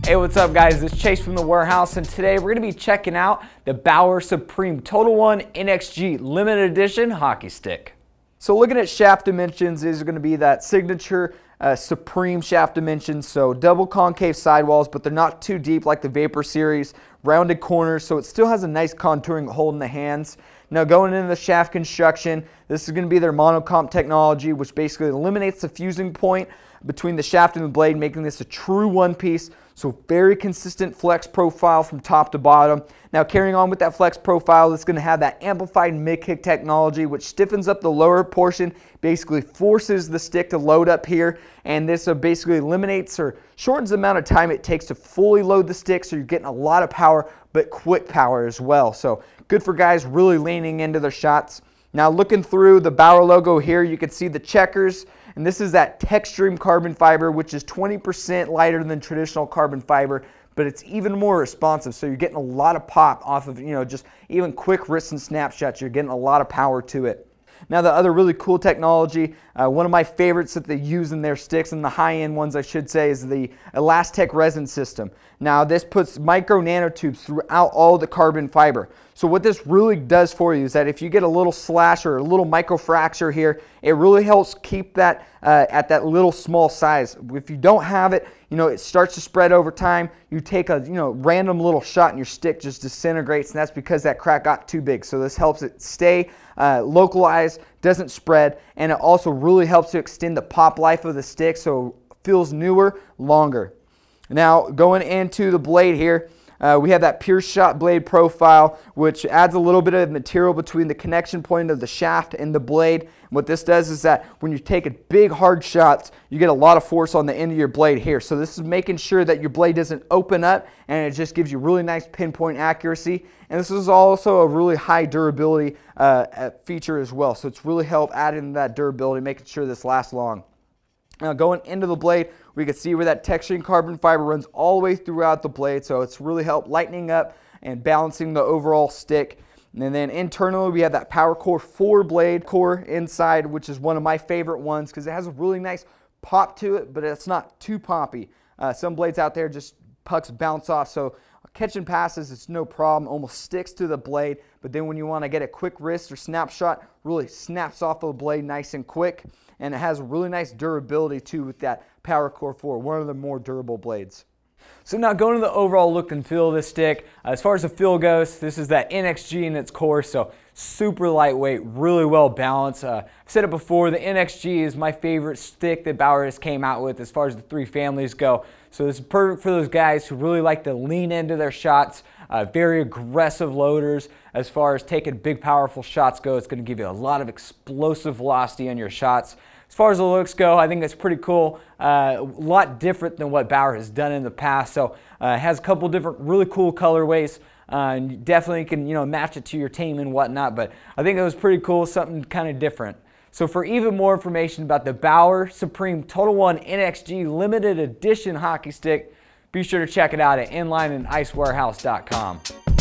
Hey, what's up guys? It's Chase from the warehouse, and today we're going to be checking out the Bauer Supreme TotalONE NXG Limited Edition hockey stick. So looking at shaft dimensions, these are going to be that signature Supreme shaft dimensions. So double concave sidewalls, but they're not too deep like the Vapor series. Rounded corners, so it still has a nice contouring hold in the hands. Now going into the shaft construction, this is going to be their monocomp technology, which basically eliminates the fusing point between the shaft and the blade, making this a true one piece. So very consistent flex profile from top to bottom. Now carrying on with that flex profile, it's going to have that amplified mid-kick technology, which stiffens up the lower portion, basically forces the stick to load up here, and this basically eliminates or shortens the amount of time it takes to fully load the stick, so you're getting a lot of power, but quick power as well. So good for guys really leaning into their shots. Now looking through the Bauer logo here, you can see the checkers. And this is that TXT Dream Carbon fiber, which is 20% lighter than traditional carbon fiber, but it's even more responsive. So you're getting a lot of pop off of, just even quick wrist and snapshots. You're getting a lot of power to it. Now the other really cool technology, one of my favorites that they use in their sticks, and the high-end ones I should say, is the eLASTech Resin System. Now this puts micro nanotubes throughout all the carbon fiber. So what this really does for you is that if you get a little slash or a little micro fracture here, it really helps keep that at that little small size. If you don't have it, it starts to spread over time. You take a random little shot and your stick just disintegrates, and that's because that crack got too big. So this helps it stay localized, doesn't spread, and it also really helps to extend the pop life of the stick so it feels newer, longer. Now going into the blade here, we have that pure shot blade profile, which adds a little bit of material between the connection point of the shaft and the blade. What this does is that when you take a big hard shots, you get a lot of force on the end of your blade here. So this is making sure that your blade doesn't open up, and it just gives you really nice pinpoint accuracy. And this is also a really high durability feature as well. So it's really helped add in that durability, making sure this lasts long. Now going into the blade, we can see where that texturing carbon fiber runs all the way throughout the blade, so it's really helped lightening up and balancing the overall stick. And then internally we have that Power Core 4 blade core inside, which is one of my favorite ones because it has a really nice pop to it, but it's not too poppy. Some blades out there just pucks bounce off, so catching passes, it's no problem, almost sticks to the blade, but then when you want to get a quick wrist or snapshot, really snaps off of the blade nice and quick. And it has really nice durability too with that Power Core 4, one of the more durable blades. So now going to the overall look and feel of this stick, as far as the feel goes, this is that NXG in its core, so super lightweight, really well balanced. I've said it before, the NXG is my favorite stick that Bauer has came out with as far as the three families go. So this is perfect for those guys who really like to lean into their shots, very aggressive loaders. As far as taking big powerful shots go, it's going to give you a lot of explosive velocity on your shots. As far as the looks go, I think it's pretty cool. A lot different than what Bauer has done in the past. So it has a couple different really cool colorways. And you definitely can match it to your team and whatnot. But I think it was pretty cool, something kind of different. So for even more information about the Bauer Supreme TotalONE NXG Limited Edition hockey stick, be sure to check it out at inlineandicewarehouse.com.